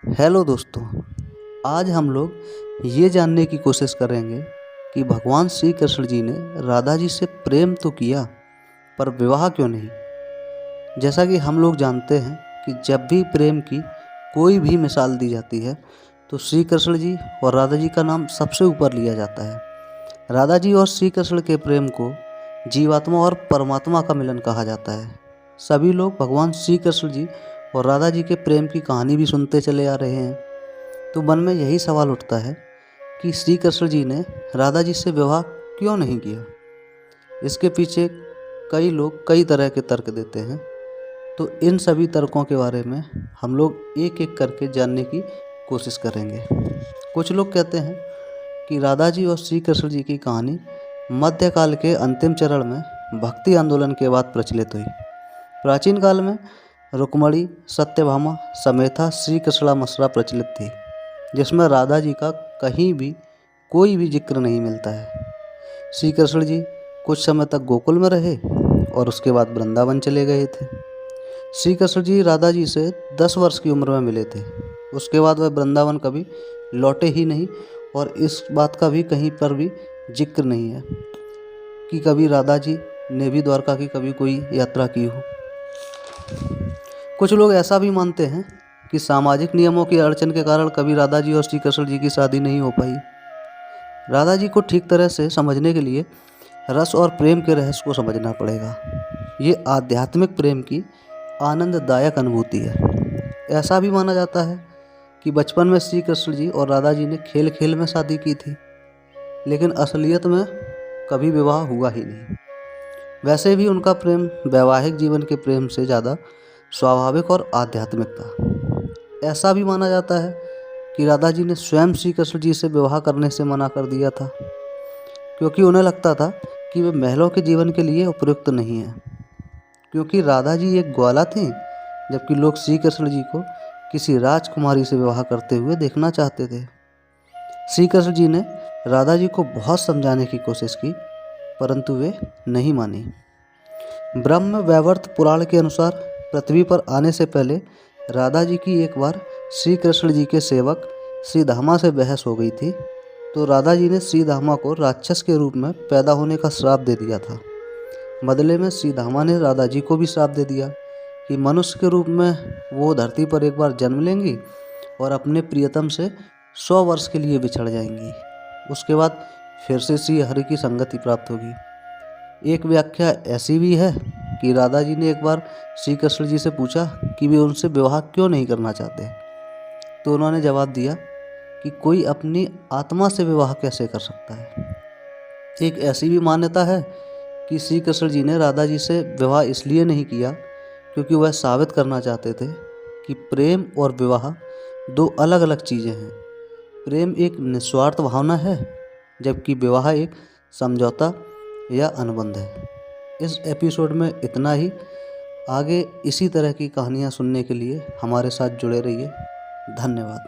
Hello दोस्तों, आज हम लोग ये जानने की कोशिश करेंगे कि भगवान श्री कृष्ण जी ने राधा जी से प्रेम तो किया पर विवाह क्यों नहीं। जैसा कि हम लोग जानते हैं कि जब भी प्रेम की कोई भी मिसाल दी जाती है तो श्री कृष्ण जी और राधा जी का नाम सबसे ऊपर लिया जाता है। राधा जी और श्री कृष्ण के प्रेम को जीवात्मा और परमात्मा का मिलन कहा जाता है। सभी लोग भगवान श्री कृष्ण जी और राधा जी के प्रेम की कहानी भी सुनते चले आ रहे हैं, तो मन में यही सवाल उठता है कि श्री कृष्ण जी ने राधा जी से विवाह क्यों नहीं किया। इसके पीछे कई लोग कई तरह के तर्क देते हैं, तो इन सभी तर्कों के बारे में हम लोग एक एक करके जानने की कोशिश करेंगे। कुछ लोग कहते हैं कि राधा जी और श्री कृष्ण जी की कहानी मध्यकाल के अंतिम चरण में भक्ति आंदोलन के बाद प्रचलित हुई। प्राचीन काल में रुक्मणी, सत्यभामा, समेता, श्री कृष्णामसरा प्रचलित थी, जिसमें राधा जी का कहीं भी कोई भी जिक्र नहीं मिलता है। श्री कृष्ण जी कुछ समय तक गोकुल में रहे और उसके बाद वृंदावन चले गए थे। श्री कृष्ण जी राधा जी से 10 वर्ष की उम्र में मिले थे। उसके बाद वह वृंदावन कभी लौटे ही नहीं और इस बात का भी कहीं पर भी जिक्र नहीं है कि कभी राधा जी ने भी द्वारका की कभी कोई यात्रा की हो। कुछ लोग ऐसा भी मानते हैं कि सामाजिक नियमों की अड़चन के कारण कभी राधा जी और श्री कृष्ण जी की शादी नहीं हो पाई। राधा जी को ठीक तरह से समझने के लिए रस और प्रेम के रहस्य को समझना पड़ेगा। ये आध्यात्मिक प्रेम की आनंददायक अनुभूति है। ऐसा भी माना जाता है कि बचपन में श्री कृष्ण जी और राधा जी ने खेल खेल में शादी की थी, लेकिन असलियत में कभी विवाह हुआ ही नहीं। वैसे भी उनका प्रेम वैवाहिक जीवन के प्रेम से ज़्यादा स्वाभाविक और आध्यात्मिक था। ऐसा भी माना जाता है कि राधा जी ने स्वयं श्री कृष्ण जी से विवाह करने से मना कर दिया था, क्योंकि उन्हें लगता था कि वे महलों के जीवन के लिए उपयुक्त नहीं हैं। क्योंकि राधा जी एक ग्वाला थीं, जबकि लोग श्री कृष्ण जी को किसी राजकुमारी से विवाह करते हुए देखना चाहते थे। श्री कृष्ण जी ने राधा जी को बहुत समझाने की कोशिश की, परंतु वे नहीं मानी। ब्रह्म वैवर्त पुराण के अनुसार पृथ्वी पर आने से पहले राधा जी की एक बार श्री कृष्ण जी के सेवक श्रीधामा से बहस हो गई थी, तो राधा जी ने श्रीधामा को राक्षस के रूप में पैदा होने का श्राप दे दिया था। बदले में श्रीधामा ने राधा जी को भी श्राप दे दिया कि मनुष्य के रूप में वो धरती पर एक बार जन्म लेंगी और अपने प्रियतम से 100 वर्ष के लिए बिछड़ जाएंगी। उसके बाद फिर से श्री हरि की संगति प्राप्त होगी। एक व्याख्या ऐसी भी है कि राधा जी ने एक बार श्री कृष्ण जी से पूछा कि वे उनसे विवाह क्यों नहीं करना चाहते, तो उन्होंने जवाब दिया कि कोई अपनी आत्मा से विवाह कैसे कर सकता है। एक ऐसी भी मान्यता है कि श्री कृष्ण जी ने राधा जी से विवाह इसलिए नहीं किया क्योंकि वह साबित करना चाहते थे कि प्रेम और विवाह दो अलग अलग चीज़ें हैं। प्रेम एक निस्वार्थ भावना है, जबकि विवाह एक समझौता या अनुबंध है। इस एपिसोड में इतना ही। आगे इसी तरह की कहानियाँ सुनने के लिए हमारे साथ जुड़े रहिए। धन्यवाद।